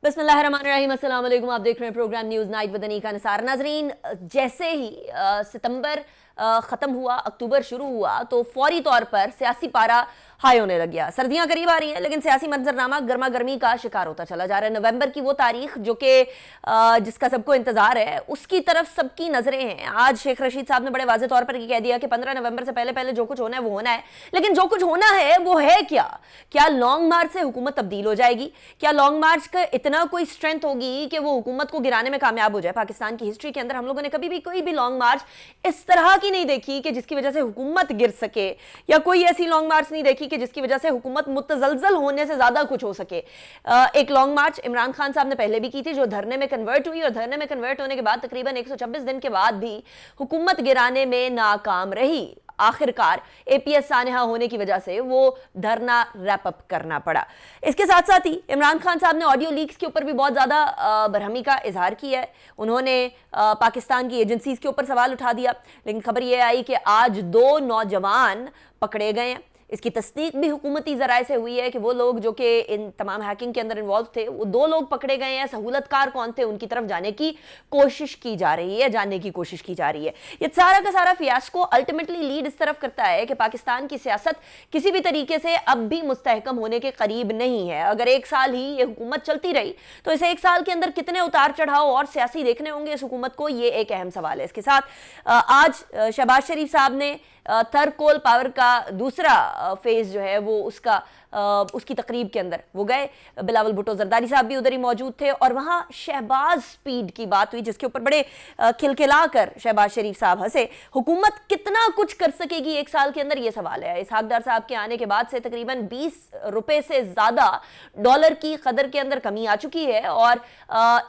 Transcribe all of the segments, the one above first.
बिस्मिल्लाहिर्रहमानिर्रहीम, अस्सलाम वालेकुम। आप देख रहे हैं program news night with Anika Nisar. नाजरीन, जैसे ही सितंबर ख़त्म हुआ, अक्टूबर शुरू हुआ, तो फौरी तौर पर सियासी पारा हाई होने लग गया। सर्दियां करीब आ रही हैं, लेकिन सियासी मंजरनामा गर्मा गर्मी का शिकार होता चला जा रहा है। नवंबर की वो तारीख जो कि जिसका सबको इंतजार है, उसकी तरफ सबकी नजरें हैं। आज शेख रशीद साहब ने बड़े वाज़ेह तौर पर कह दिया कि 15 नवंबर से पहले पहले जो कुछ होना है वो होना है। लेकिन जो कुछ होना है वो है क्या? क्या लॉन्ग मार्च से हुकूमत तब्दील हो जाएगी? क्या लॉन्ग मार्च का इतना कोई स्ट्रेंथ होगी कि वो हुकूमत को गिराने में कामयाब हो जाए? पाकिस्तान की हिस्ट्री के अंदर हम लोगों ने कभी भी कोई भी लॉन्ग मार्च इस तरह की नहीं देखी कि जिसकी वजह से हुकूमत गिर सके, या कोई ऐसी लॉन्ग मार्च नहीं देखी कि जिसकी वजह से हुकूमत मुतजलजल होने से ज्यादा कुछ हो सके। एक लॉन्ग मार्च इमरान खान साहब ने पहले भी की थी, जो धरने में कन्वर्ट हुई, और धरने में कन्वर्ट होने के बाद तकरीबन 126 दिन के बाद भी हुकूमत गिराने में नाकाम रही। आखिरकार एपीएस सानेहा होने की वजह से वो धरना रैप अप करना पड़ा। इसके साथ साथ ही इमरान खान साहब ने ऑडियो लीक्स के ऊपर भी बहुत ज़्यादा बरहमी का इजहार किया है। उन्होंने पाकिस्तान की एजेंसीज के ऊपर सवाल उठा दिया। लेकिन खबर यह आई कि आज 2 नौजवान पकड़े गए हैं। इसकी तस्दीक भी हुकूमती ज़राए से हुई है कि वो लोग जो कि इन तमाम हैकिंग के अंदर इन्वॉल्व थे, वो 2 लोग पकड़े गए हैं। सहूलतकार कौन थे, उनकी तरफ जाने की कोशिश की जा रही है, जानने की कोशिश की जा रही है। ये सारा का सारा फियास्को अल्टीमेटली लीड इस तरफ करता है कि पाकिस्तान की सियासत किसी भी तरीके से अब भी मुस्तहकम होने के करीब नहीं है। अगर 1 साल ही ये हुकूमत चलती रही तो इस 1 साल के अंदर कितने उतार चढ़ाव और सियासी देखने होंगे इस हुकूमत को, ये एक अहम सवाल है। इसके साथ आज शहबाज शरीफ साहब ने थर्ड कोल पावर का दूसरा फेज जो है वो उसकी तकरीब के अंदर वो गए। बिलावल भुट्टो जरदारी साहब भी उधर ही मौजूद थे, और वहां शहबाज स्पीड की बात हुई, जिसके ऊपर बड़े खिलखिला कर शहबाज शरीफ साहब हंसे। हुकूमत कितना कुछ कर सकेगी 1 साल के अंदर, ये सवाल है। इसहाक डार साहब के आने के बाद से तकरीबन 20 रुपए से ज्यादा डॉलर की कदर के अंदर कमी आ चुकी है, और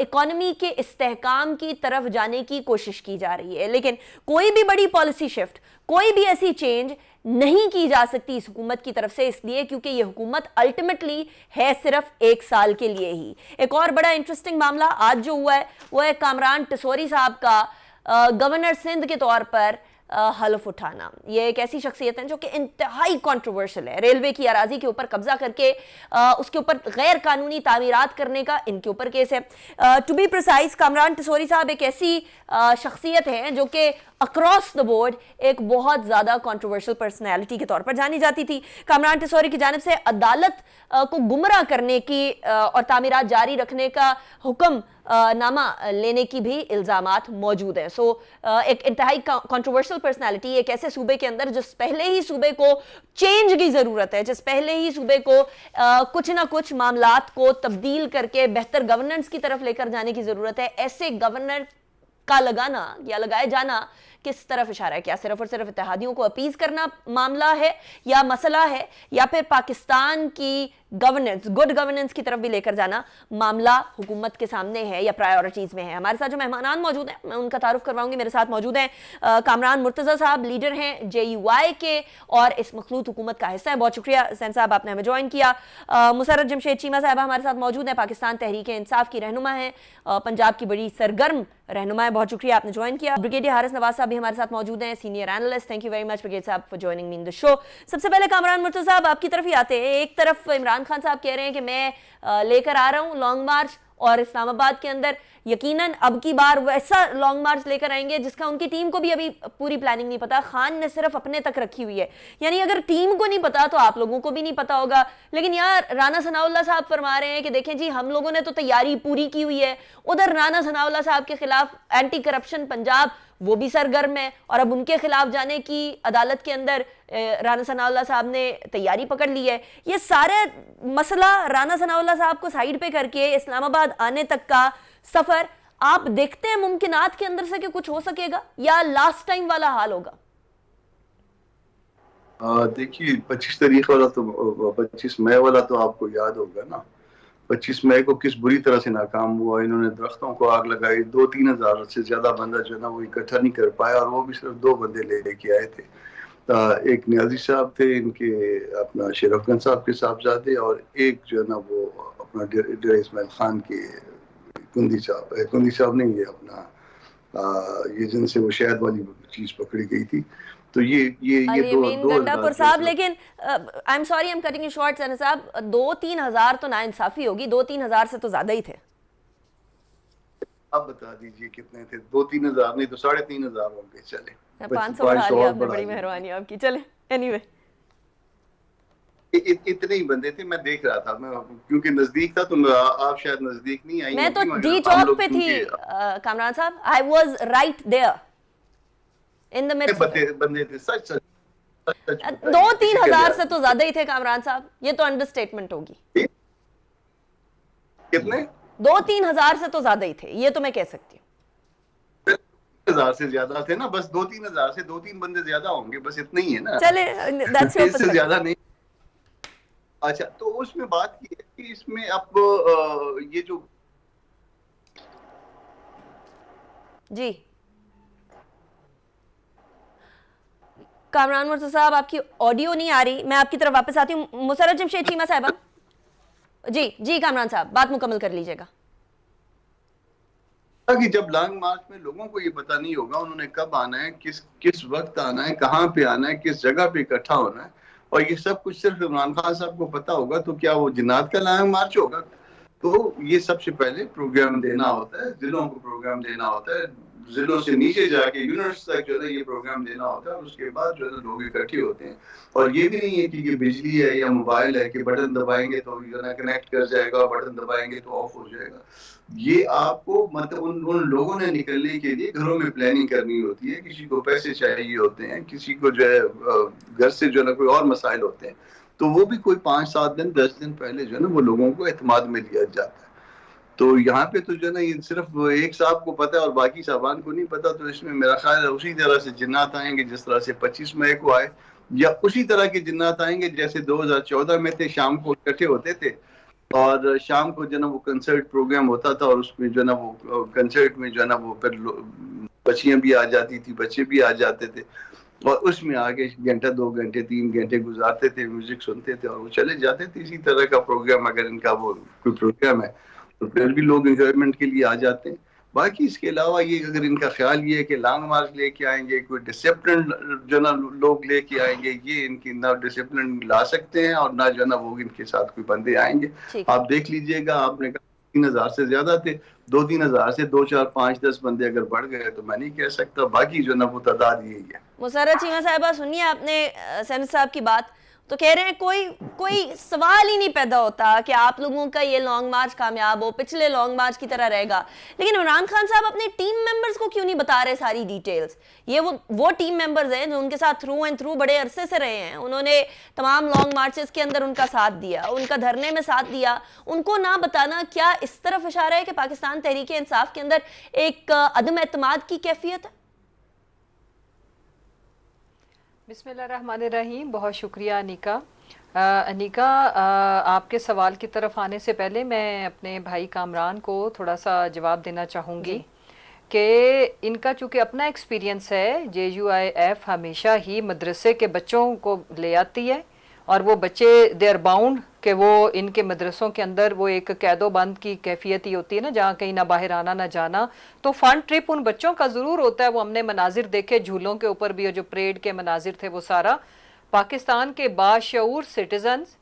इकोनॉमी के इस्तेहकाम की तरफ जाने की कोशिश की जा रही है। लेकिन कोई भी बड़ी पॉलिसी शिफ्ट, कोई भी ऐसी चेंज नहीं की जा सकती इस हुकूमत की तरफ से, इसलिए क्योंकि ये हुकूमत अल्टीमेटली है सिर्फ 1 साल के लिए ही। एक और बड़ा इंटरेस्टिंग मामला आज जो हुआ है वो है कामरान टसोरी साहब का गवर्नर सिंध के तौर पर हलफ उठाना। ये एक ऐसी शख्सियत है जो कि इंतहाई कंट्रोवर्शियल है। रेलवे की अराजी के ऊपर कब्जा करके उसके ऊपर गैर कानूनी तामीरात करने का इनके ऊपर केस है। To be precise, Kamran Tessori साहब एक ऐसी शख्सियत हैं जो कि अक्रॉस द बोर्ड एक बहुत ज्यादा कंट्रोवर्शियल पर्सनैलिटी के तौर पर जानी जाती थी। कामरान टसोरी की जानिब से अदालत को गुमराह करने की और तामीरात जारी रखने का हुक्म नामा लेने की भी इल्जामात मौजूद हैं। सो एक इंतहाई कंट्रोवर्शियल पर्सनैलिटी, एक ऐसे सूबे के अंदर जिस पहले ही सूबे को चेंज की जरूरत है, जिस पहले ही सूबे को कुछ ना कुछ मामलात को तब्दील करके बेहतर गवर्नेंस की तरफ लेकर जाने की जरूरत है। ऐसे गवर्नर का लगाना या लगाए जाना किस तरफ इशारा है? क्या सिर्फ और सिर्फ इत्तेहादियों को अपीज करना मामला है, या मसला है, या फिर पाकिस्तान की गवर्नेंस, गुड गवर्नेंस की तरफ भी लेकर जाना मामला हुकूमत के सामने है या प्रायोरिटीज में है? हमारे साथ जो मेहमान मौजूद हैं मैं उनका तारुफ करवाऊंगी। मेरे साथ मौजूद हैं कामरान मुर्तजा साहब, लीडर हैं JUI के और इस मखलूत हुकूमत का हिस्सा है। बहुत शुक्रिया सैन साहब, आपने हमें ज्वाइन किया। मुसर्रत जमशेद चीमा साहब हमारे साथ मौजूद हैं, पाकिस्तान तहरीक इंसाफ की रहनुमा है, पंजाब की बड़ी सरगर्म रहनुमा है। बहुत शुक्रिया, आपने ज्वाइन किया। ब्रिगेडियर हारिस नवाज साहब भी हमारे साथ मौजूद हैं, senior analyst. Thank you very much brigadier साहब for joining me in the show. सबसे पहले कामरान मुर्तजा साहब, आपकी तरफ ही आते हैं। एक तरफ इमरान खान साहब कह रहे हैं कि मैं लेकर आ रहा हूं लॉन्ग मार्च, और इस्लामाबाद के अंदर यकीनन अब की बार वैसा लॉन्ग मार्च लेकर आएंगे जिसका उनकी टीम को भी अभी पूरी प्लानिंग नहीं पता। खान ने सिर्फ अपने तक रखी हुई है, यानी अगर टीम को नहीं पता तो आप लोगों को भी नहीं पता होगा। लेकिन यार राना सनाउल्लाह साहब फरमा रहे हैं कि देखें जी, हम लोगों ने तो तैयारी पूरी की हुई है। उधर राना सनाउल्लाह साहब के खिलाफ एंटी करप्शन पंजाब वो भी सरगर्म है, और अब उनके खिलाफ जाने की अदालत के अंदर राना सनाउल्लाह साहब ने तैयारी पकड़ ली है। ये सारा मसला राना सनाउल्लाह साहब को साइड पे करके इस्लामाबाद आने तक का सफर आप देखते हैं मुमकिनात के अंदर से कि कुछ हो सकेगा, या लास्ट टाइम वाला हाल होगा? देखिए 25 तारीख वाला तो 25 मई वाला तो आपको याद होगा ना। 25 मई को किस बुरी तरह से नाकाम हुआ। इन्होंने दरख्तों को आग लगाई, 2-3 हजार से ज्यादा बंदा जो है ना वो इकट्ठा नहीं कर पाया, और वो भी सिर्फ 2 बंदे लेके आए थे। एक न्याजी साहब थे इनके, अपना शेरफगंज साहब के साहबजादे, और एक जो है ना वो अपना डेरा इस्माइल खान के कुंदी साहब नहीं, ये अपना ये जिनसे वो शहद वाली चीज पकड़ी गई थी। तो ये अली दो अमीन 2000 गंडापुर साहब, लेकिन I am sorry, I am cutting you short Sana साहब, 2-3 हजार तो नाइंसाफी होगी, 2-3 हजार से तो ज्यादा ही थे। आप बता दीजिए कितने थे? 2-3 हजार नहीं तो 3,500 होंगे। चले 500 बढ़ा लिया आपने, बढ़ा बड़ी लिया। मेहरबानी आपकी। चले एनीवे, इतने ही बंदे थे। मैं देख रहा था, मैं क्योंकि नजदीक था, तो आप शायद नजदीक नहीं आई मैं तो होंगी, डी मगर हम चौक लोग पे थी क्योंकि कामरान साहब, I was right there in the midst of it. बंदे थे। सच सच सच बताइए, 2-3 किसी का हजार लिहाज से तो ज्यादा ही थे कामरान साहब, ये तो अंडरस्टेटमेंट होगी। नहीं। कितने? 2-3 हजार से तो ज्यादा ही थे, ये तो मैं कह सकती हूँ। 1000 से ज्यादा थे ना, बस 2-3 हजार से 2-3 बंदे ज्यादा होंगे, बस इतना ही है ना। चले, दैट्स योर इससे पर्सपेक्टिव। ज्यादा नहीं। अच्छा, तो उसमें बात की है कि इसमें अब ये जो जी कामरान मुर्तज़ा साहब, आपकी ऑडियो नहीं आ रही, मैं आपकी तरफ वापस आती हूँ। मुसर्रत जमशेद चीमा साहबा, जी जी कामरान साहब, बात मुकम्मल कर लीजिएगा। कि जब लॉन्ग मार्च में लोगों को ये पता नहीं होगा उन्होंने कब आना है, किस किस वक्त आना है, कहाँ पे आना है, किस जगह पे इकट्ठा होना है, और ये सब कुछ सिर्फ इमरान खान साहब को पता होगा, तो क्या वो जिन्नात का लॉन्ग मार्च होगा? तो ये सबसे पहले प्रोग्राम देना होता है, जिलों को प्रोग्राम देना होता है, जिलों से नीचे जाके यूनिट्स तक जो है ये प्रोग्राम देना होता है, और उसके बाद जो है लोग इकट्ठे होते हैं। और ये भी नहीं है कि ये बिजली है या मोबाइल है कि बटन दबाएंगे तो जो है कनेक्ट कर जाएगा, बटन दबाएंगे तो ऑफ हो जाएगा। ये आपको मतलब उन लोगों ने निकलने के लिए घरों में प्लानिंग करनी होती है। किसी को पैसे चाहिए होते हैं, किसी को जो है घर से जो है कोई और मसाइल होते हैं, तो वो भी कोई 5-7 दिन 10 दिन पहले जो है ना वो लोगों को एतमाद में लिया जाता है। तो यहाँ पे तो जो है ना ये सिर्फ एक साहब को पता है और बाकी साहबान को नहीं पता। तो इसमें मेरा ख्याल है उसी तरह से जिन्नात आएंगे जिस तरह से 25 मई को आए, या उसी तरह के जिन्नात आएंगे जैसे 2014 में थे, शाम को इकट्ठे होते थे और शाम को जो ना वो कंसर्ट प्रोग्राम होता था, और उसमें जो ना वो कंसर्ट में जो ना वो फिर बच्चियां भी आ जाती थी, बच्चे भी आ जाते थे, और उसमें आगे घंटा 2 घंटे 3 घंटे गुजारते थे, म्यूजिक सुनते थे और वो चले जाते थे। इसी तरह का प्रोग्राम अगर इनका वो कोई प्रोग्राम है तो फिर भी लोग एंजॉयमेंट के लिए आ जाते हैं। बाकी इसके अलावा ये अगर इनका ख्याल ये है कि लॉन्ग मार्च लेके आएंगे, कोई डिसिप्लिन जो ना लोग लेके आएंगे, ये इनकी ना डिसिप्लिन ला सकते हैं और ना जो ना वो इनके साथ कोई बंदे आएंगे। आप देख लीजिएगा, आपने कहा 3,000 से ज्यादा थे, 2-3 हजार से 2-4-5-10 बंदे अगर बढ़ गए तो मैं नहीं कह सकता, बाकी जो ना वो तादाद यही है। मुसर्रत चीमा साहिबा, सुनिए आपने सेनेटर साहब की बात, तो कह रहे हैं कोई सवाल ही नहीं पैदा होता कि आप लोगों का ये लॉन्ग मार्च कामयाब हो, पिछले लॉन्ग मार्च की तरह रहेगा। लेकिन इमरान खान साहब अपने टीम मेंबर्स को क्यों नहीं बता रहे सारी डिटेल्स? ये वो टीम मेंबर्स हैं जो उनके साथ थ्रू एंड थ्रू बड़े अरसे से रहे हैं, उन्होंने तमाम लॉन्ग मार्चेस के अंदर उनका साथ दिया, उनका धरने में साथ दिया। उनको ना बताना क्या इस तरफ इशारा है कि पाकिस्तान तहरीक इंसाफ के अंदर एक अदम एतमाद की कैफियत है? बिस्मिल्लाहिर्रहमानिर्रहीम। बहुत शुक्रिया अनिका। अनिका, आपके सवाल की तरफ आने से पहले मैं अपने भाई कामरान को थोड़ा सा जवाब देना चाहूँगी कि इनका चूँकि अपना एक्सपीरियंस है, JUIF हमेशा ही मदरसे के बच्चों को ले आती है और वो बच्चे दे आर बाउंड कि वो इनके मदरसों के अंदर वो एक कैदो बंद की कैफियत ही होती है ना, जहाँ कहीं ना बाहर आना ना जाना। तो फन ट्रिप उन बच्चों का ज़रूर होता है। वो हमने मनाजिर देखे झूलों के ऊपर भी, और जो परेड के मनाजिर थे वो सारा पाकिस्तान के बाशऊर सिटीजन्स,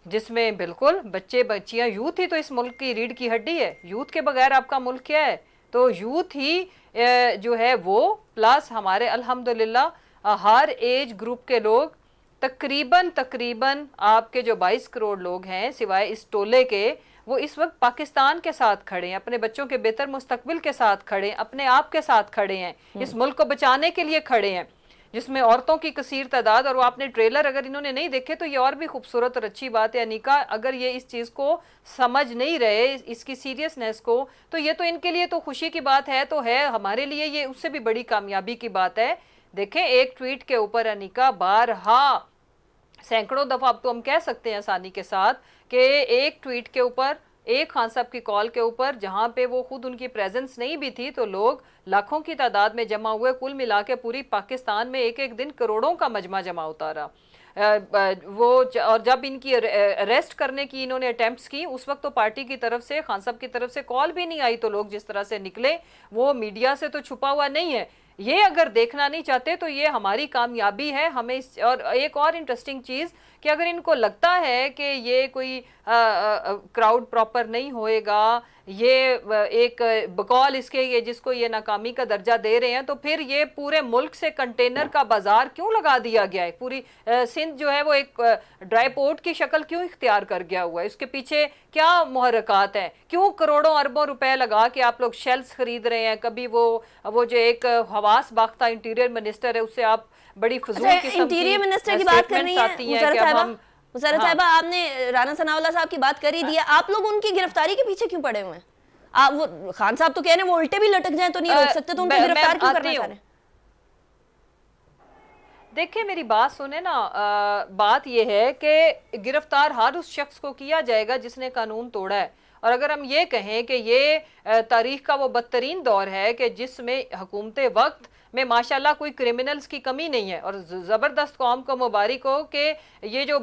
जिसमें बिल्कुल बच्चे बच्चियाँ, यूथ ही तो इस मुल्क की रीढ़ की हड्डी है। यूथ के बगैर आपका मुल्क क्या है? तो यूथ ही जो है वो, प्लस हमारे अल्हम्दुलिल्लाह हर एज ग्रुप के लोग, तकरीबन आपके जो 22 करोड़ लोग हैं सिवाय इस टोले के, वो इस वक्त पाकिस्तान के साथ खड़े हैं, अपने बच्चों के बेहतर मुस्तकबिल के साथ खड़े हैं, अपने आप के साथ खड़े हैं, इस मुल्क को बचाने के लिए खड़े हैं, जिसमें औरतों की कसीर तादाद। और वो आपने ट्रेलर अगर इन्होंने नहीं देखे तो ये और भी खूबसूरत और अच्छी बात है अनिका। अगर ये इस चीज़ को समझ नहीं रहे, इसकी सीरियसनेस को, तो ये तो इनके लिए तो खुशी की बात है, तो है हमारे लिए ये उससे भी बड़ी कामयाबी की बात है। देखें, एक ट्वीट के ऊपर अनिका बारहा, सैकड़ों दफ़ा अब तो हम कह सकते हैं आसानी के साथ कि एक ट्वीट के ऊपर, एक खान साहब की कॉल के ऊपर, जहां पे वो खुद उनकी प्रेजेंस नहीं भी थी, तो लोग लाखों की तादाद में जमा हुए। कुल मिला के पूरी पाकिस्तान में एक एक दिन करोड़ों का मजमा जमा होता रहा। वो और जब इनकी अरेस्ट करने की इन्होंने अटेम्प्ट्स की, उस वक्त तो पार्टी की तरफ से, खान साहब की तरफ से कॉल भी नहीं आई, तो लोग जिस तरह से निकले, वो मीडिया से तो छुपा हुआ नहीं है। ये अगर देखना नहीं चाहते तो ये हमारी कामयाबी है। हमें और एक और इंटरेस्टिंग चीज कि अगर इनको लगता है कि ये कोई क्राउड प्रॉपर नहीं होएगा, ये एक बकौल इसके ये जिसको ये नाकामी का दर्जा दे रहे हैं, तो फिर ये पूरे मुल्क से कंटेनर का बाजार क्यों लगा दिया गया है? पूरी सिंध जो है वो एक ड्राई पोर्ट की शक्ल क्यों इख्तियार कर गया हुआ है? इसके पीछे क्या मुहर्रकात हैं? क्यों करोड़ों अरबों रुपए लगा के आप लोग शेल्स खरीद रहे हैं? कभी वो जो एक हवास बाख्ता इंटीरियर मिनिस्टर है उससे आप बड़ी फजूल किस्म की इंटीरियर मिनिस्टर की बात करनी है मुशर्रफ साहिबा, आपने राना सनाउल्लाह साहब की बात कर ही दिया, आप लोग उनकी गिरफ्तारी के पीछे क्यों पड़े हुए हैं? आप वो खान साहब तो कह रहे हैं वो उल्टे भी लटक जाएं तो नहीं रोक सकते, तो उनको गिरफ्तार क्यों करना चाह रहे हैं? देखिए मेरी बात सुने ना, बात यह है कि गिरफ्तार हर उस शख्स को किया जाएगा जिसने कानून तोड़ा है। और अगर हम ये कहें कि ये तारीख का वो बदतरीन दौर है कि जिसमें हुकूमत वक्त में माशाल्लाह कोई क्रिमिनल्स की कमी नहीं है, और ज़बरदस्त कौम को मुबारक हो कि ये जो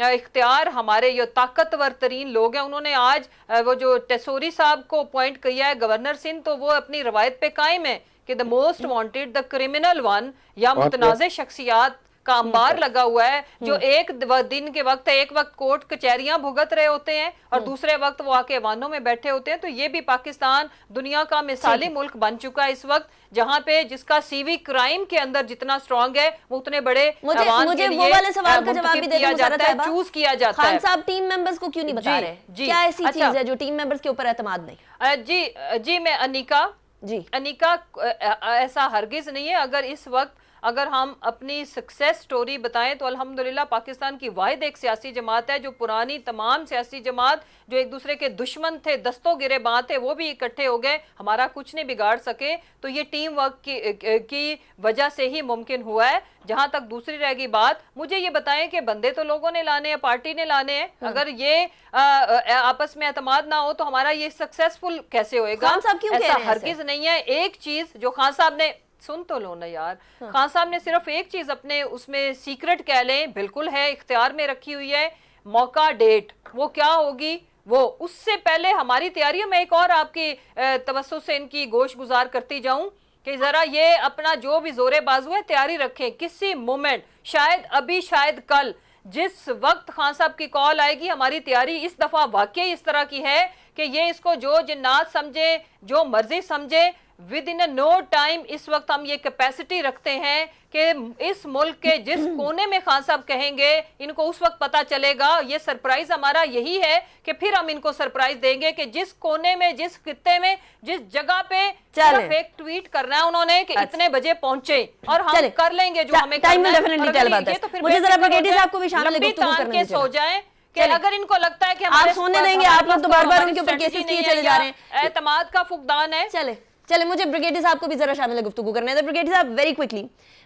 इख्तियार हमारे ये ताकतवर तरीन लोग हैं, उन्होंने आज वो जो टेसोरी साहब को अपॉइंट किया है गवर्नर सिंध, तो वो अपनी रवायत पे कायम है कि the most wanted the criminal one या मुतनाज़ शख्सियात का अंबार लगा हुआ है, जो एक दिन के वक्त एक वक्त कोर्ट कचहरियां भुगत रहे होते हैं और दूसरे वक्त वो आके वानों में बैठे होते हैं। तो ये भी पाकिस्तान दुनिया का मिसाली मुल्क बन चुका है इस वक्त, जहां पे जिसका सीवी क्राइम के अंदर जितना स्ट्रांग है वो उतने बड़े मुझे वो वाले सवाल का जवाब भी दे जाता है, चूज किया जाता है। खान साहब टीम मेंबर्स को क्यों नहीं बता रहे? क्या ऐसी चीज है जो टीम मेंबर्स के ऊपर एतमाद नहीं? जी मैं अनिका ऐसा हरगिज नहीं है। अगर हम अपनी सक्सेस स्टोरी बताएं तो अल्हम्दुलिल्लाह पाकिस्तान की वाहिद एक सियासी जमात है जो पुरानी तमाम सियासी जमात जो एक दूसरे के दुश्मन थे, दस्तों गिरेबां थे, वो भी इकट्ठे हो गए, हमारा कुछ नहीं बिगाड़ सके। तो ये टीम वर्क की वजह से ही मुमकिन हुआ है। जहां तक दूसरी रहेगी बात, मुझे ये बताएं कि बंदे तो लोगों ने लाने हैं, पार्टी ने लाने हैं, अगर ये आपस में एतमाद ना हो तो हमारा ये सक्सेसफुल कैसे होएगा? खान साहब क्यों कह रहे हैं ऐसा? हरगिज नहीं है। एक चीज जो खान साहब ने, सुन तो लो ना यार, खान साहब ने सिर्फ एक चीज अपने उसमें सीक्रेट कह लें, बिल्कुल है इख्तियार में रखी हुई है, मौका डेट वो क्या होगी वो। उससे पहले हमारी तैयारियों में एक और आपकी तवज्जो से इनकी गोश गुजार करती जाऊं कि जरा ये अपना जो भी जोरे बाजू है तैयारी रखें, किसी मोमेंट, शायद अभी शायद कल, जिस वक्त खान साहब की कॉल आएगी, हमारी तैयारी इस दफा वाकई इस तरह की है कि ये इसको जो जिन्नात समझे, जो मर्जी समझे, विद इन नो टाइम इस वक्त हम ये कैपेसिटी रखते हैं कि इस मुल्क के जिस कोने में खान साहब कहेंगे इनको उस वक्त पता चलेगा। ये सरप्राइज हमारा यही है कि फिर हम इनको सरप्राइज देंगे कि जिस कोने में, जिस खित्ते में, जिस जगह पे सिर्फ एक ट्वीट करना है उन्होंने कि इतने बजे पहुंचे, और हम कर लेंगे जो हमें करना है। तो फिर मुझे जरा ब्रिगेडियर साहब को भी शामिल करके सो जाए कि अगर इनको लगता है कि आप सोने देंगे, आप लोग तो बार-बार उनके ऊपर केसेस किए चले जा रहे हैं, एतमाद का फुकदान है। चले मुझे ब्रिगेडियर साहब को भी जरा शामिल गुफ्तगू करने दें। ब्रिगेडियर साहब, very quickly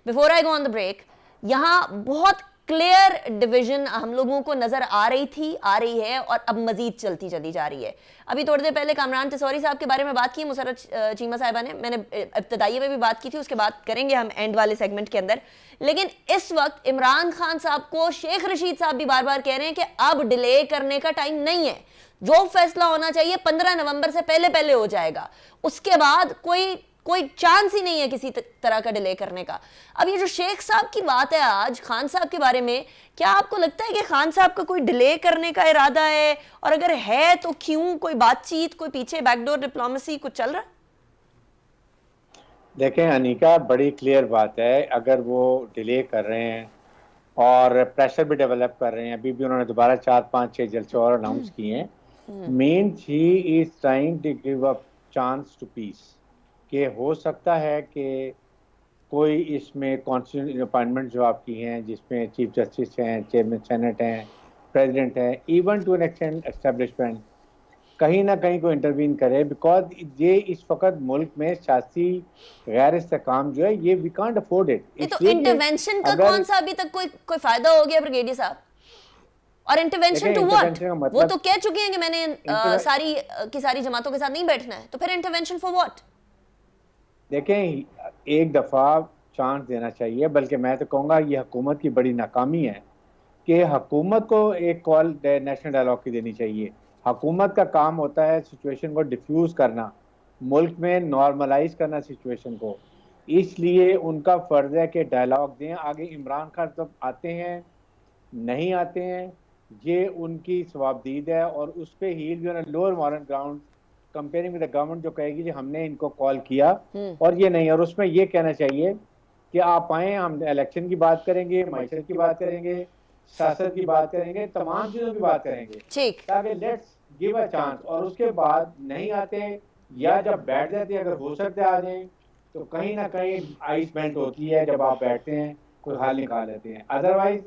before I go on the break, यहाँ बहुत क्लियर डिवीजन हम लोगों को नजर आ रही थी, आ रही है, और अब मजीद चलती चली जा रही है। अभी थोड़ी देर पहले कामरान टेसोरी साहब के बारे में बात की मुसर्रत चीमा साहिबा ने, मैंने इब्तदाई में भी बात की थी, उसके बाद करेंगे हम एंड वाले सेगमेंट के अंदर। लेकिन इस वक्त इमरान खान साहब को शेख रशीद साहब भी बार बार कह रहे हैं कि अब डिले करने का टाइम नहीं है, जो फैसला होना चाहिए 15 नवंबर से पहले पहले हो जाएगा, उसके बाद कोई चांस ही नहीं है किसी तरह का डिले करने का। अब ये जो शेख साहब की बात है आज खान साहब के बारे में, क्या आपको लगता है कि खान साहब का कोई डिले करने का इरादा है, और अगर है तो क्यों? कोई बातचीत, कोई पीछे बैकडोर डिप्लोमेसी कुछ चल रहा है? देखें अनिका, बड़ी क्लियर बात है, अगर वो डिले कर रहे हैं और प्रेशर भी डेवलप कर रहे हैं, अभी भी उन्होंने दोबारा 4-5-6 जलसे और अनाउंस किए हैं, mean he is trying to give a chance to peace, कि हो सकता है कि कोई इसमें कॉन्स्टिट्यूशन अपॉइंटमेंट जो आपकी हैं, जिसमें चीफ जस्टिस हैं, चेयरमैन सेनेट हैं, प्रेसिडेंट हैं, even to an extend establishment कहीं ना कहीं को इंटरवीन करे, बिकॉज ये इस वक्त मुल्क में सियासी गैर इस्तेकाम जो है, ये वी कांट अफोर्ड इट। तो इंटरवेंशन का कौन सा अभी तक कोई फायदा हो गया ब्रिगेडियर साहब? और इंटरवेंशन टू व्हाट? वो तो कह चुके हैं कि मैंने सारी जमातों के साथ नहीं बैठना है, तो फिर इंटरवेंशन फॉर व्हाट? देखें, एक दफ़ा चांस देना चाहिए, बल्कि मैं तो कहूँगा ये हुकूमत की बड़ी नाकामी है कि हुकूमत को एक कॉल नेशनल डायलॉग की देनी चाहिए। हुकूमत का काम होता है सिचुएशन को डिफ्यूज़ करना, मुल्क में नॉर्मलाइज करना सिचुएशन को। इसलिए उनका फर्ज है कि डायलॉग दें। आगे इमरान खान तब आते हैं नहीं आते हैं, ये उनकी सवाबदीद है, और उस पे ही जो है lower moral ground comparing with the government जो कहेगी कि हमने इनको कॉल किया और ये नहीं, और उसमें ये कहना चाहिए कि आप आए, हम इलेक्शन की बात करेंगे, मैशत की बात करेंगे, सियासत की बात करेंगे, तमाम चीजों की बात करेंगे, ठीक, ताकि लेट्स गिव अ चांस। और उसके बाद नहीं आते या जब बैठ जाते हैं, अगर हो सकता है आ जाए, तो कहीं ना कहीं आइस मेल्ट होती है, जब आप बैठते हैं कोई हाल निकाल लेते हैं। अदरवाइज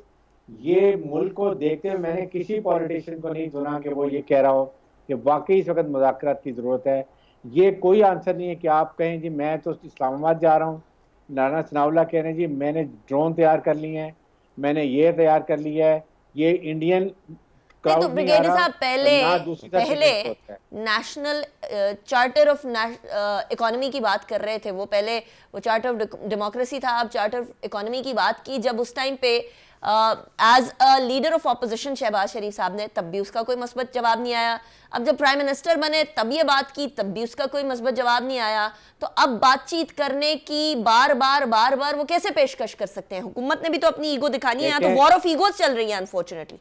ये मुल्क को देखते हुए मैंने किसी पॉलिटिशियन को नहीं सुना कि वो ये कह रहा हो कि वाकई इस वक्त मुज़ाकरात की ज़रूरत है। ये कोई आंसर नहीं है कि आप कहें जी मैं तो इस्लामाबाद जा रहा हूँ, नाना सनाउल्लाह कह रहे हैं जी मैंने ड्रोन तैयार कर लिए हैं, मैंने ये तैयार कर लिया है, ये इंडियन नहीं तो ब्रिगेडियर साहब पहले नेशनल चार्टर ऑफ इकोनॉमी की बात कर रहे थे, वो पहले वो चार्टर ऑफ डेमोक्रेसी था, अब चार्टर ऑफ इकोनॉमी की बात की जब उस टाइम पे as a leader of opposition Shahbaz Sharif साहब ने, तब भी उसका कोई मस्बत जवाब नहीं आया। अब जब प्राइम मिनिस्टर बने तब ये बात की, तब भी उसका कोई मस्बत जवाब नहीं आया। तो अब बातचीत करने की बार बार वो कैसे पेशकश कर सकते हैं? हुकूमत ने भी तो अपनी ईगो दिखानी है, तो वॉर ऑफ ईगोज चल रही है अनफॉर्चुनेटली।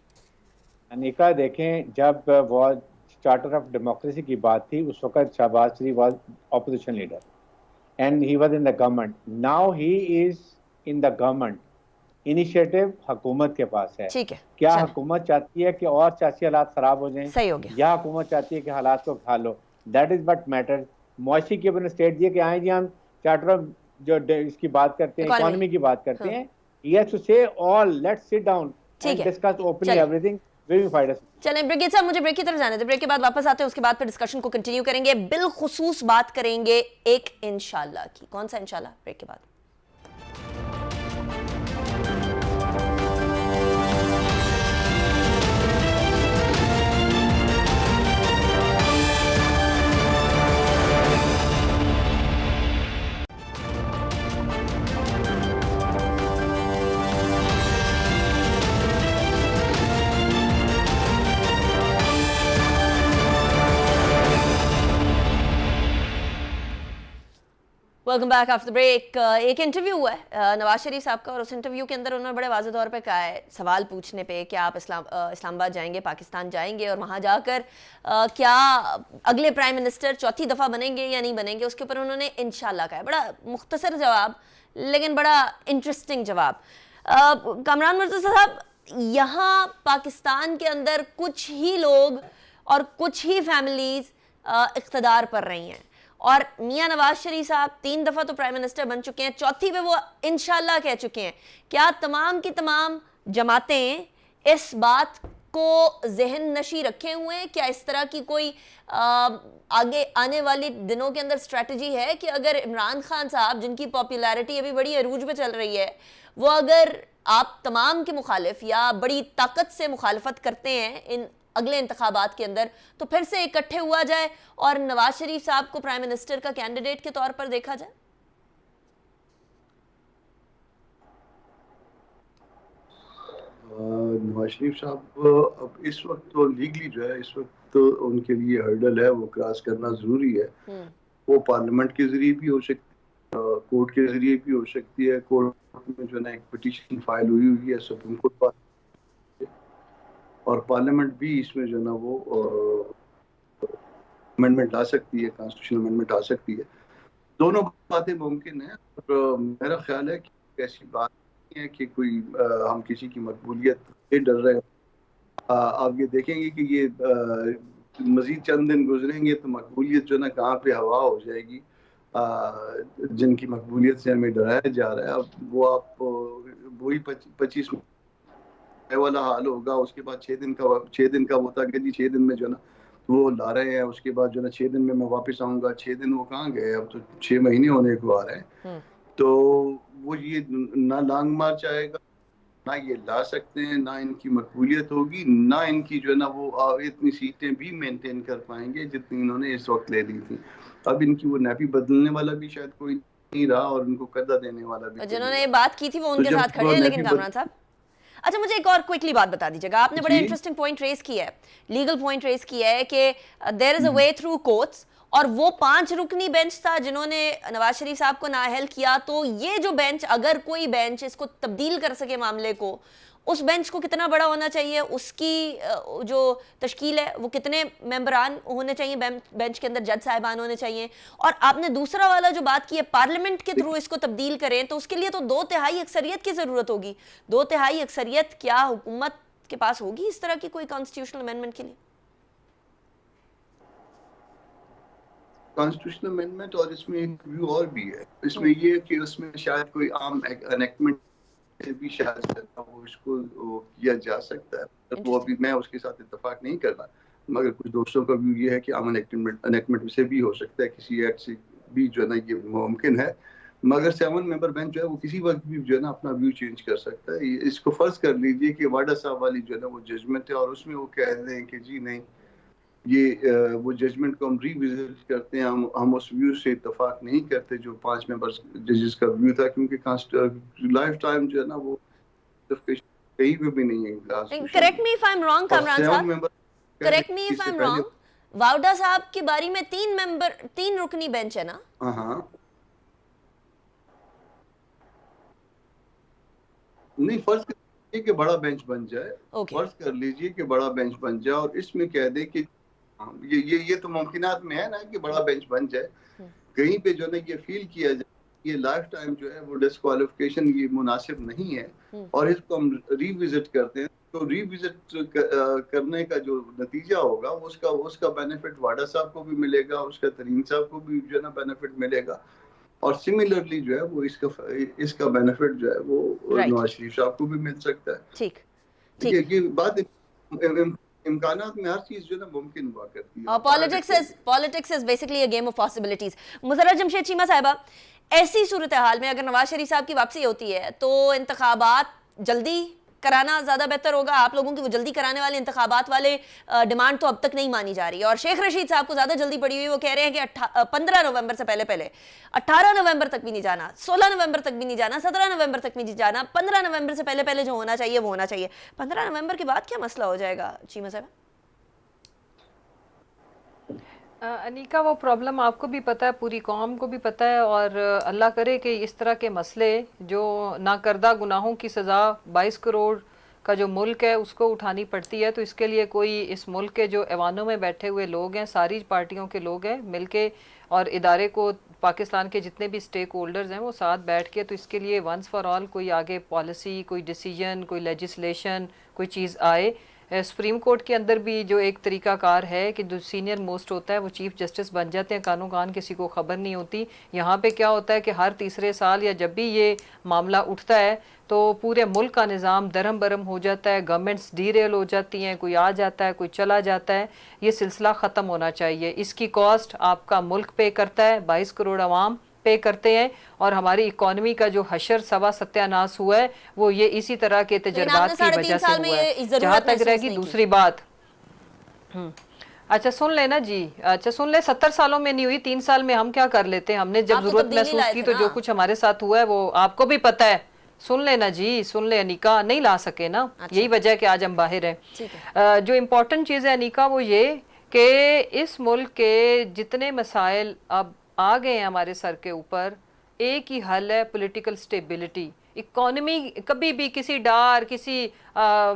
अनिका देखें, जब वो चार्टर ऑफ डेमोक्रेसी की बात थी उस वक्त Shahbaz Sharif was opposition leader and he was in the government, now he is in the government. Initiative हुकूमत के पास है। ठीक है, क्या हुकूमत चाहती है कि और सियासी हालात खराब हो जाएं? सही हो गया। या हुकूमत चाहती है कि हालात को खा लो? That is what matter. मौशी की अपने स्टेट दिए कि आए जी हम चार्टर ऑफ जो इसकी बात करते हैं, इकोनॉमी की बात करते हैं, ही हैज टू से all let's sit down and discuss openly everything. चलें ब्रिगेड साहब, मुझे ब्रेक की तरफ जाने थे, ब्रेक के बाद वापस आते हैं, उसके बाद फिर डिस्कशन को कंटिन्यू करेंगे। बिलखुसूस बात करेंगे एक इंशाल्लाह की। कौन सा इंशाल्लाह? ब्रेक के बाद। Welcome back after break. एक इंटरव्यू हुआ है नवाज शरीफ साहब का, और उस इंटरव्यू के अंदर उन्होंने बड़े वाज़ेह तौर पे कहा है, सवाल पूछने पे कि आप इस्लामाबाद जाएंगे, पाकिस्तान जाएंगे, और वहाँ जाकर क्या अगले प्राइम मिनिस्टर चौथी दफ़ा बनेंगे या नहीं बनेंगे, उसके ऊपर उन्होंने इंशाल्लाह कहा है। बड़ा मुख्तसर जवाब, लेकिन बड़ा इंटरेस्टिंग जवाब। कामरान मिर्ज़ा साहब, यहाँ पाकिस्तान के अंदर कुछ ही लोग और कुछ ही फैमिलीज़ इक़्तिदार पर रही हैं, और मियां नवाज शरीफ साहब 3 दफ़ा तो प्राइम मिनिस्टर बन चुके हैं, चौथी पे वो इंशाल्लाह कह चुके हैं। क्या तमाम की तमाम जमातें इस बात को जहन नशी रखे हुए हैं? क्या इस तरह की कोई आगे आने वाली दिनों के अंदर स्ट्रेटजी है कि अगर इमरान खान साहब, जिनकी पॉपुलैरिटी अभी बड़ी अरूज पे चल रही है, वो अगर आप तमाम के मुखालिफ या बड़ी ताकत से मुखालफत करते हैं इन अगले इंतखाबात के अंदर, तो फिर से इकट्ठे हुआ जाए और नवाज शरीफ साहब को प्राइम मिनिस्टर का कैंडिडेट के तौर पर देखा जाए? नवाज शरीफ साहब अब इस वक्त तो लीगली जो है, इस वक्त तो उनके लिए हर्डल है, वो क्रॉस करना जरूरी है। वो पार्लियामेंट के जरिए भी हो सकती है, कोर्ट के जरिए भी हो सकती है। कोर्ट में जो है एक पिटीशन फाइल हुई है सुप्रीम कोर्ट पर, और पार्लियामेंट भी इसमें जो है ना वो अमेंडमेंट ला सकती है, कॉन्स्टिट्यूशनल अमेंडमेंट आ सकती है। दोनों बातें मुमकिन है, और मेरा ख्याल है कि ऐसी बात नहीं है कि कोई हम किसी की मकबूलियत से डर रहे हैं। आप ये देखेंगे कि ये मजीद चंद दिन गुजरेंगे तो मकबूलियत जो ना कहाँ पे हवा हो जाएगी। जिनकी मकबूलियत से हमें डराया जा रहा है, अब वो आप वही 25 वाला हाल होगा। उसके बाद 6 दिन का वो था कि जी 6 दिन में जो ना वो ला रहे हैं, उसके बाद जो ना 6 दिन में मैं वापस आऊंगा। 6 दिन वो कहाँ गए, अब तो 6 महीने होने को आ रहे हैं। तो वो ये ना लॉन्ग मार्च आएगा, ना ये ला सकते हैं, ना इनकी मकबूलियत होगी, ना इनकी जो है ना वो इतनी सीटें भी मेंटेन कर पाएंगे जितनी इन्होंने इस वक्त ले ली थी। अब इनकी वो नैपी बदलने वाला भी शायद कोई नहीं रहा, और उनको कदा देने वाला भी। जिन्होंने ये बात की थी वो उनके साथ खड़े हैं। लेकिन कामरान साहब, अच्छा मुझे एक और क्विकली बात बता दीजिएगा, आपने बड़े इंटरेस्टिंग पॉइंट रेज किया है, लीगल पॉइंट रेज किया है कि there is a way through courts, और वो 5 रुकनी बेंच था जिन्होंने नवाज शरीफ साहब को नाअहल किया। तो ये जो बेंच, अगर कोई बेंच इसको तब्दील कर सके मामले को, उस बेंच को कितना बड़ा होना चाहिए, उसकी जो तश्कील है वो कितने मेंबरान होने चाहिए, बेंच के अंदर जज साहिबान होने चाहिए। और आपने दूसरा वाला जो बात की है पार्लियामेंट के थ्रू इसको तब्दील करें, तो उसके लिए तो 2/3 अक्सरियत की जरूरत होगी। 2/3 अक्सरियत क्या हुकूमत के पास होगी इस तरह की कोई कॉन्स्टिट्यूशनल अमेंडमेंट के लिए? कॉन्स्टिट्यूशनल अमेंडमेंट और इसमें एक व्यू और भी है, इसमें ये है कि उसमें शायद कोई आम एनेक्टमेंट भी शायद वो इसको किया जा सकता है। वो अभी मैं उसके साथ इत्तेफाक नहीं करना, मगर कुछ दोस्तों का व्यू ये है कि आम एनेक्टमेंट से भी हो सकता है, किसी एक्ट से भी जो है ना ये मुमकिन है। मगर 7 मेंबर बेंच जो है वो किसी वक्त भी जो है ना अपना व्यू चेंज कर सकता है। इसको फर्ज कर लीजिए कि वाडा साहब वाली जो है ना वो जजमेंट है और उसमें वो कह दें कि जी नहीं, ये वो जजमेंट को हम रिविजिट करते हैं, हम उस व्यू से इत्तेफाक नहीं करते जो 5 मेंबर्स जजेस का व्यू था, क्योंकि लाइफ टाइम जो है ना वो कहीं पे भी नहीं है। Correct me if I am wrong Kamran साहब, correct me if I am wrong, Vawda साहब की बारी में 3 रुकनी बेंच है ना? हाँ, नहीं, फर्ज कर लीजिए कि बड़ा बेंच बन जाए, फर्ज कर लीजिए कि बड़ा बेंच बन जाए और इसमें कह दे कि ये तो मुमकिनात में है ना कि बड़ा बेंच बन जाए, कहीं पे जो ना ये फील किया जाए ये लाइफ टाइम जो है वो डिस्क्वालिफिकेशन ये मुनासिब नहीं है और इसको हम रिविजिट करते हैं, तो रिविजिट करने का जो नतीजा होगा उसका बेनिफिट वाडा साहब को भी मिलेगा, उसका तरीन साहब को भी जो है ना बेनिफिट मिलेगा और सिमिलरली जो है वो इसका बेनिफिट जो है वो नवाज शरीफ साहब को भी मिल सकता है। ठीक है कि बात इम्कानात में हर चीज जो है ना मुमकिन हुआ करती है। Politics is basically a game of possibilities. Musarrat Jamshed Cheema साहिबा, ऐसी सूरत हाल में अगर नवाज शरीफ साहब की वापसी होती है तो इंतखाबात जल्दी कराना ज्यादा बेहतर होगा? आप लोगों की वो जल्दी कराने वाले इंतखाबात वाले डिमांड तो अब तक नहीं मानी जा रही है और शेख रशीद साहब को ज्यादा जल्दी पड़ी हुई, वो कह रहे हैं कि 15 नवंबर से पहले 18 नवंबर तक भी नहीं जाना, 16 नवंबर तक भी नहीं जाना, 17 नवंबर तक भी नहीं जाना, 15 नवंबर से पहले जो होना चाहिए वो होना चाहिए। 15 नवंबर के बाद क्या मसला हो जाएगा चीमा साहब? अनीका, वो प्रॉब्लम आपको भी पता है, पूरी कौम को भी पता है और अल्लाह करे कि इस तरह के मसले जो नाकर्दा गुनाहों की सज़ा 22 करोड़ का जो मुल्क है उसको उठानी पड़ती है, तो इसके लिए कोई इस मुल्क के जो ऐवानों में बैठे हुए लोग हैं, सारी पार्टियों के लोग हैं मिलके और इदारे को, पाकिस्तान के जितने भी स्टेक होल्डर्स हैं वो साथ बैठ के, तो इसके लिए वंस फॉर ऑल कोई आगे पॉलिसी, कोई डिसीजन, कोई लेजिस्लेशन, कोई चीज़ आए। सुप्रीम कोर्ट के अंदर भी जो एक तरीकाकार है कि जो सीनियर मोस्ट होता है वो चीफ जस्टिस बन जाते हैं, कानों कान किसी को ख़बर नहीं होती। यहाँ पे क्या होता है कि हर तीसरे साल या जब भी ये मामला उठता है तो पूरे मुल्क का निज़ाम दरम बरम हो जाता है, गवर्नमेंट्स डीरेल हो जाती हैं, कोई आ जाता है, कोई चला जाता है। ये सिलसिला ख़त्म होना चाहिए। इसकी कॉस्ट आपका मुल्क पे करता है, 22 करोड़ आवाम पे करते हैं और हमारी इकोनॉमी का जो हशर सवा सत्यानाश हुआ है वो ये इसी तरह के तजर्बात की वजह से हुआ है। जहाँ तक रहेगी दूसरी बात, अच्छा सुन लेना जी, अच्छा सुन ले, 70 सालों में नहीं हुई, 3 साल में हम क्या कर लेते हैं? हमने जब जरूरत महसूस की तो जो कुछ हमारे साथ हुआ है वो आपको भी पता है। सुन लेना जी, सुन ले अनीका, नहीं ला सके ना, यही वजह है कि आज हम बाहर हैं। जो इम्पोर्टेंट चीज़ है अनीका वो ये कि इस मुल्क के जितने मसाइल अब आ गए हैं हमारे सर के ऊपर, एक ही हल है, पॉलिटिकल स्टेबिलिटी। इकोनॉमी कभी भी किसी डार, किसी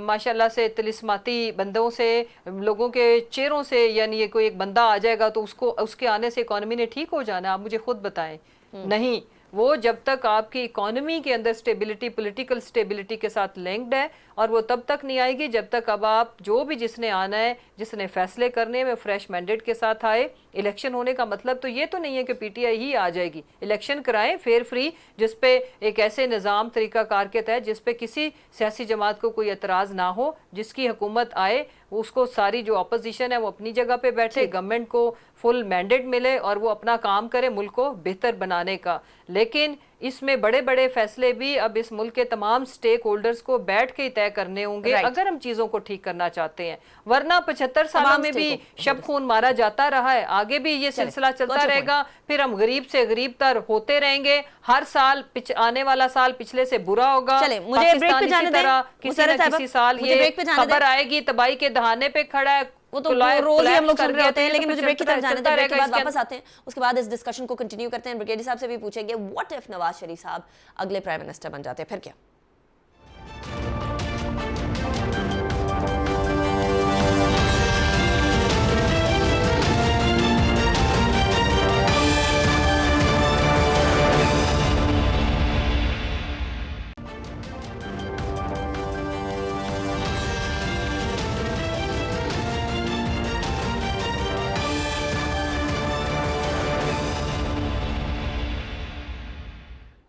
माशाल्लाह से तिलिस्माती बंदों से, लोगों के चेहरों से, यानी ये कोई एक बंदा आ जाएगा तो उसके आने से इकोनॉमी ने ठीक हो जाना? आप मुझे खुद बताएं। नहीं, वो जब तक आपकी इकोनॉमी के अंदर स्टेबिलिटी, पॉलिटिकल स्टेबिलिटी के साथ लिंक्ड है और वो तब तक नहीं आएगी जब तक अब आप जो भी जिसने आना है, जिसने फैसले करने में फ्रेश मैंडेट के साथ आए। इलेक्शन होने का मतलब तो ये तो नहीं है कि पीटीआई ही आ जाएगी। इलेक्शन कराएं फेयर फ्री, जिसपे एक ऐसे निज़ाम तरीकाकार के तहत जिसपे किसी सियासी जमात को कोई एतराज़ ना हो, जिसकी हुकूमत आए उसको सारी जो अपोजिशन है वो अपनी जगह पे बैठे, गवर्नमेंट को फुल मैंडेट मिले और वो अपना काम करे मुल्क को बेहतर बनाने का। लेकिन इसमें बड़े बड़े फैसले भी अब इस मुल्क के तमाम स्टेक होल्डर्स को बैठ के ही तय करने होंगे अगर हम चीजों को ठीक करना चाहते हैं। वरना 75 सालों में भी शब खून मारा जाता रहा है, आगे भी ये सिलसिला चलता रहेगा। फिर हम गरीब से गरीब तर होते रहेंगे। हर साल आने वाला साल पिछले से बुरा होगा। मुझे ब्रेक पे जाने दें। किसी न किसी साल ये खबर आएगी तबाही के दहाने पे खड़ा है, वो तो रोज ही हम लोग सुन रहे होते हैं, लेकिन मुझे ब्रेक की तरफ जाने दें, ब्रेक के बाद वापस आते हैं, उसके बाद इस डिस्कशन को कंटिन्यू करते हैं। ब्रिगेडी साहब से भी पूछेंगे व्हाट इफ नवाज शरीफ साहब अगले प्राइम मिनिस्टर बन जाते हैं, फिर क्या?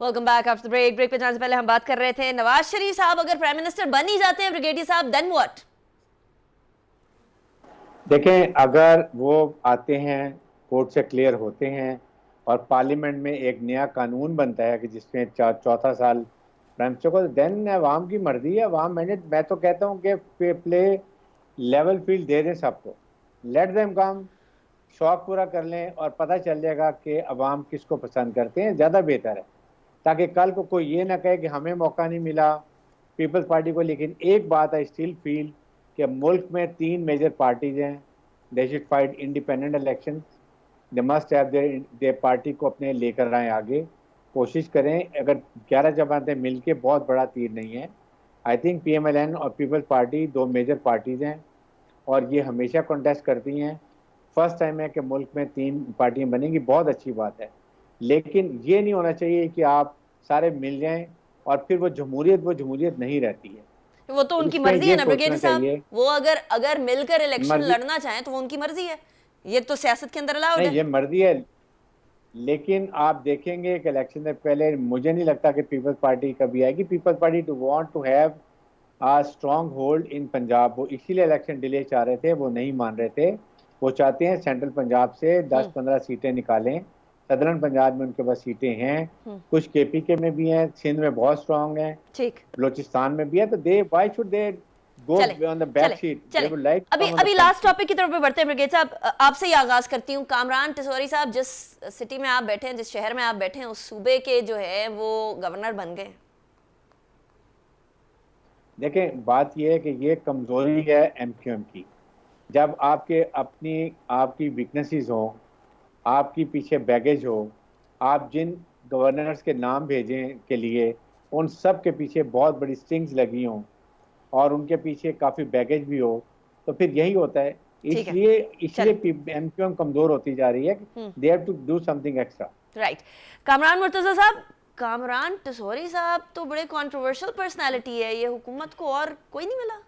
Welcome back after break. Break पे जाने से पहले हम बात कर रहे थे नवाज शरीफ साहब अगर प्राइम मिनिस्टर बन ही जाते हैं ब्रिगेडियर साहब, देन व्हाट? देखें, अगर वो आते हैं, कोर्ट से क्लियर होते हैं और पार्लियामेंट में एक नया कानून बनता है कि जिसमें चौथा साल प्राइम मिनिस्टर को, देन अवाम की मर्जी है, अवाम मैंडेट। मैं तो कहता हूँ कि प्ले लेवल फील्ड दे दें सबको, लेट देम कम, शौक पूरा कर लें और पता चल जाएगा कि अवाम किसको पसंद करते हैं, ज़्यादा बेहतर है, ताकि कल को कोई ये ना कहे कि हमें मौका नहीं मिला पीपल्स पार्टी को। लेकिन एक बात आई स्टिल फील कि मुल्क में 3 मेजर पार्टीज हैं, they should fight independent elections, they must have their party को अपने लेकर आए आगे, कोशिश करें। अगर 11 जमातें मिलके, बहुत बड़ा तीर नहीं है। आई थिंक PMLN और पीपल्स पार्टी 2 मेजर पार्टीज हैं और ये हमेशा कॉन्टेस्ट करती हैं। फर्स्ट टाइम है कि मुल्क में 3 पार्टियां बनेंगी, बहुत अच्छी बात है। लेकिन ये नहीं होना चाहिए कि आप सारे मिल जाएं और फिर वो जमहूरियत नहीं रहती है। वो तो उनकी मर्जी है ना ब्रिगेडियर साहब, वो अगर मिलकर इलेक्शन लड़ना चाहें तो वो उनकी मर्जी है, ये तो सियासत के अंदर अलाउड है। ये मर्जी है, लेकिन आप देखेंगे कि इलेक्शन से पहले मुझे नहीं लगता कि पीपल्स पार्टी कभी आएगी। Peoples Party too want to have a strong hold in Punjab, वो इसीलिए इलेक्शन डिले चाह रहे थे, वो नहीं मान रहे थे। वो चाहते हैं सेंट्रल पंजाब से 10-15 सीटें निकालें, सदरन पंजाब में उनके पास सीटें हैं, कुछ KPK में भी हैं, सिंध में बहुत स्ट्रांग हैं, ठीक, बलोचिस्तान में भी है, तो they why should they go on the back seat? They would like. अभी लास्ट टॉपिक की तरफ बढ़ते हैं ब्रिगेड साहब, आपसे ही आगाज करती हूँ। कामरान टिसौरी साहब, जिस सिटी में आप बैठे हैं, जिस शहर में आप बैठे हैं, उस सूबे के जो है वो गवर्नर बन गए। देखें, बात यह है कि ये कमजोरी है MQM की। जब आपकी वीकनेसेस हो, आपकी पीछे बैगेज हो, आप जिन गवर्नर्स के नाम भेजें के लिए उन सब के पीछे बहुत बड़ी स्ट्रिंग्स लगी हों और उनके पीछे काफ़ी बैगेज भी हो, तो फिर यही होता है। इसलिए MQM कमज़ोर होती जा रही है। They have to do something extra. Right. Kamran Murtaza साहब, कामरान टिसौरी साहब तो बड़े कंट्रोवर्शियल पर्सनालिटी है, ये हुकूमत को और कोई नहीं मिला?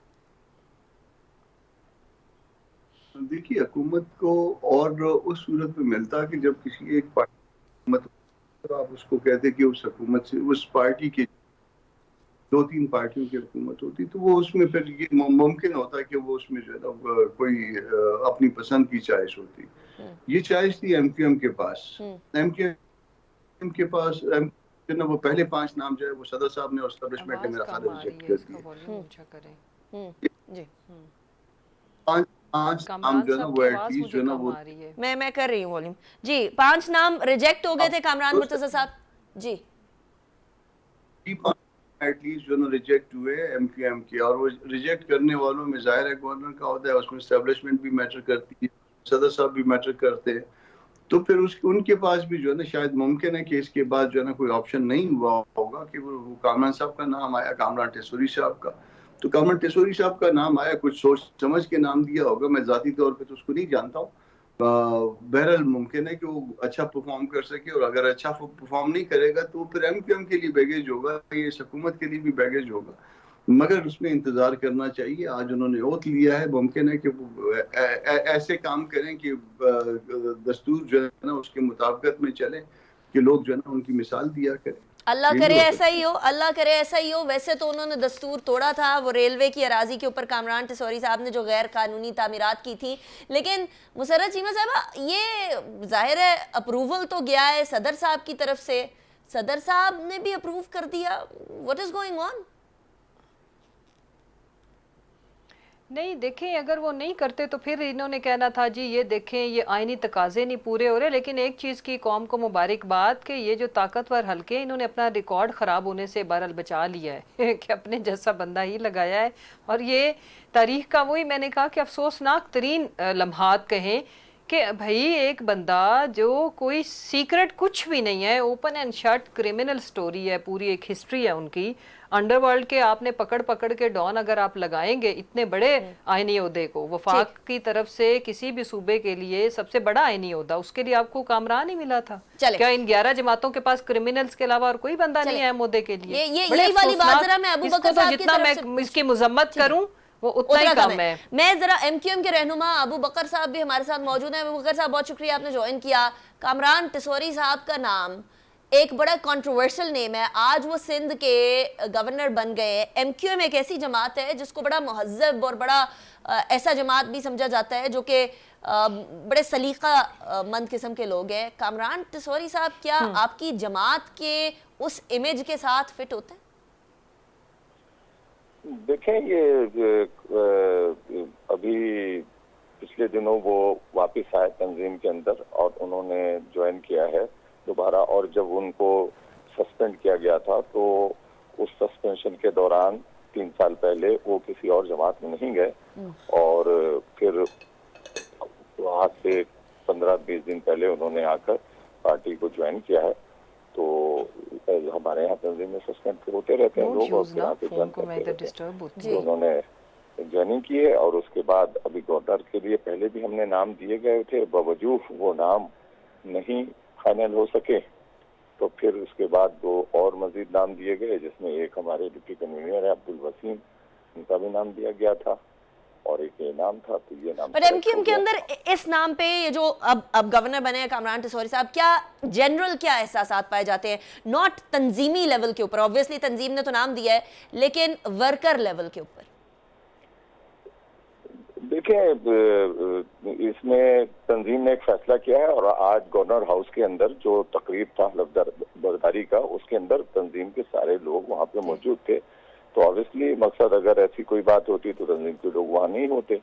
देखिए, हुकूमत को और उस सूरत में मिलता कि जब किसी एक पार्टी तो आप उसको कहते कि उस हुकूमत से, उस पार्टी के 2-3 पार्टियों की हुकूमत होती, तो वो उसमें फिर ये मुमकिन होता कि वो उसमें जो है ना कोई अपनी पसंद की चॉइस होती। ये चॉइस थी MQM के पास। MQM के पास जो ना वो पहले 5 नाम जो है वो सदर साहब ने और एस्टैब्लिशमेंट ने मेरा ख्याल रिजेक्ट कर दिए। 5 नाम जो है ना वो एटलीस्ट जो है ना वो मैं कर रही हूँ वॉल्यूम जी, 5 नाम रिजेक्ट हो गए थे कामरान मुर्तज़ा साहब जी। एटलीस्ट जो ना रिजेक्ट हुए MQM के, और वो रिजेक्ट करने वालों में जाहिर है गवर्नर का होता है, उसमें एस्टैब्लिशमेंट भी मैटर करती है, सदर साहब भी मैटर करते हैं। तो फिर उनके पास भी जो है ना शायद मुमकिन है कि इसके बाद जो है ना कोई ऑप्शन नहीं हुआ होगा कि वो कामरान साहब का नाम आया, कामरान टिसौरी साहब का। तो कामरान टिसौरी साहब का नाम आया, कुछ सोच समझ के नाम दिया होगा, मैं जाती तौर पे तो उसको नहीं जानता हूँ। बहरहाल मुमकिन है कि वो अच्छा परफॉर्म कर सके, और अगर अच्छा परफॉर्म नहीं करेगा तो फिर MQM के लिए बैगेज होगा, ये हुकूमत के लिए भी बैगेज होगा, मगर उसमें इंतजार करना चाहिए। आज उन्होंने ओथ लिया है, मुमकिन है कि वो ऐसे काम करें कि दस्तूर जो है ना उसके मुताबिकत में चले, कि लोग जो है ना उनकी मिसाल दिया करें। अल्लाह करे ऐसा ही हो, अल्लाह करे ऐसा ही हो। वैसे तो उन्होंने दस्तूर तोड़ा था, वो रेलवे की अराजी के ऊपर कामरान टिसौरी साहब ने जो गैर कानूनी तामीरात की थी, लेकिन मुसर्रत चीमा साहब ये जाहिर है अप्रूवल तो गया है सदर साहब की तरफ से, सदर साहब ने भी अप्रूव कर दिया। What is going on? नहीं देखें, अगर वो नहीं करते तो फिर इन्होंने कहना था जी ये देखें ये आईनी तकाजे नहीं पूरे हो रहे। लेकिन एक चीज़ की कौम को मुबारकबाद कि ये जो ताकतवर हल्के इन्होंने अपना रिकॉर्ड ख़राब होने से बहरहाल बचा लिया है कि अपने जैसा बंदा ही लगाया है। और ये तारीख का वही मैंने कहा कि अफसोसनाक तरीन लम्हात कहें कि भाई एक बंदा जो कोई सीक्रेट कुछ भी नहीं है, open and shut criminal story है, पूरी एक हिस्ट्री है उनकी अंडरवर्ल्ड के, आपने पकड़ पकड़ के डॉन अगर आप लगाएंगे इतने बड़े आईनी ओहदे को, वफाक की तरफ से किसी भी सूबे के लिए सबसे बड़ा आईनी ओहदा, उसके लिए आपको कामरान ही मिला था। क्या इन 11 जमातों के पास क्रिमिनल्स के अलावा और कोई बंदा नहीं है ओहदे के लिए? यही वाली बात जरा मैं अबू बकर साहब की जितना तरफ से मैं इसकी मजम्मत करूं वो उतना ही कम है। मैं जरा एमक्यूएम के रहनुमा अबू बकर साहब भी हमारे साथ मौजूद हैं। अबू बकर साहब बहुत शुक्रिया आपने ज्वाइन किया। कामरान टिसोरी साहब का नाम एक बड़ा कंट्रोवर्शियल नेम है, आज वो सिंध के गवर्नर बन गए। एमक्यूएम एक ऐसी जमात है जिसको बड़ा महज़्ज़ब और बड़ा ऐसा जमात भी समझा जाता है जो कि बड़े सलीका मंद किस्म के लोग हैं। कामरान टिसोरी साहब क्या आपकी जमात के उस इमेज के साथ फिट होते हैं? देखें, ये अभी पिछले दिनों वो वापस आए तंजीम के अंदर और उन्होंने ज्वाइन किया है दोबारा। और जब उनको सस्पेंड किया गया था तो उस सस्पेंशन के दौरान 3 साल पहले वो किसी और जमात में नहीं गए और फिर आज से 15-20 दिन पहले उन्होंने आकर पार्टी को ज्वाइन किया है। तो हमारे यहाँ तंजीम में सस्पेंड होते रहते हैं लोग और यहाँ पे ज्वाइन करते रहते हैं। तो उन्होंने ज्वाइनिंग की है और उसके बाद अभी गवर्नर के लिए पहले भी हमने नाम दिए गए थे, बावजूद वो नाम नहीं फाइनल हो सके तो फिर उसके बाद 2 और मजीद नाम दिए गए, जिसमें एक हमारे डिप्टी कन्वीनर है अब्दुल वसीम, उनका भी नाम दिया गया था और एक ये नाम था। तो ये नाम पर एमक्यूएम के अंदर इस नाम पे ये जो अब गवर्नर बने हैं कामरान टिसोरी साहब, क्या जनरल क्या एहसासात पाए जाते हैं, नॉट तंजीमी लेवल के ऊपर, ऑब्वियसली तंजीम ने तो नाम दिया है, लेकिन वर्कर लेवल के ऊपर? देखिए, इसमें तंजीम ने एक फैसला किया है और आज गवर्नर हाउस के अंदर जो तकरीब था बर्दारी का, उसके अंदर तंजीम के सारे लोग वहाँ पे मौजूद थे। तो ऑब्वियसली मकसद अगर ऐसी कोई बात होती तो तंजीम के लोग वहाँ नहीं होते।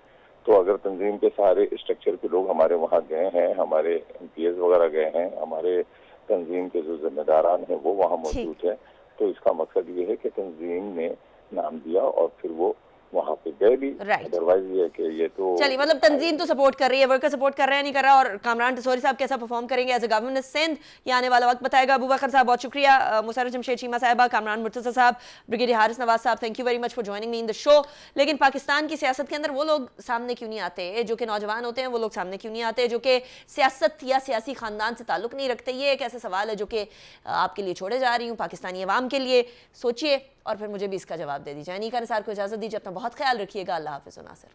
तो अगर तंजीम के सारे स्ट्रक्चर के लोग हमारे वहाँ गए हैं, हमारे MPs वगैरह गए हैं, हमारे तंजीम के जो जिम्मेदारान हैं वो वहाँ मौजूद हैं, तो इसका मकसद ये है कि तंजीम ने नाम दिया और फिर वो वहाँ पे गए भी। अदरवाइज ये कि ये तो चलिए, मतलब तंजीम तो सपोर्ट कर रही है, वर्कर सपोर्ट कर रहे हैं, नहीं कर रहा। और कामरान टिसोरी साहब कैसा परफॉर्म करेंगे एज ए गवर्नर सिंध, ये आने वाला वक्त बताएगा। अबू बकर साहब बहुत शुक्रिया, मुसर्रत जमशेद चीमा साहिबा, कामरान मुर्तज़ा साहब, ब्रिगेडियर हारिस नवाज साहब, thank you very much for joining me in the show. लेकिन पाकिस्तान की सियासत के अंदर वो लोग सामने क्यों नहीं आते जो कि नौजवान होते हैं, वो लोग सामने क्यों नहीं आते जो कि सियासत या सियासी खानदान से ताल्लुक नहीं रखते? ये एक ऐसा सवाल है जो कि आपके लिए छोड़े जा रही हूँ, पाकिस्तानी अवाम के लिए। सोचिए और फिर मुझे भी इसका जवाब दे दीजिए। अनीका निसार को इजाज़त दीजिए, अपना बहुत ख्याल रखिएगा। अल्लाह हाफ़िज़ नासिर।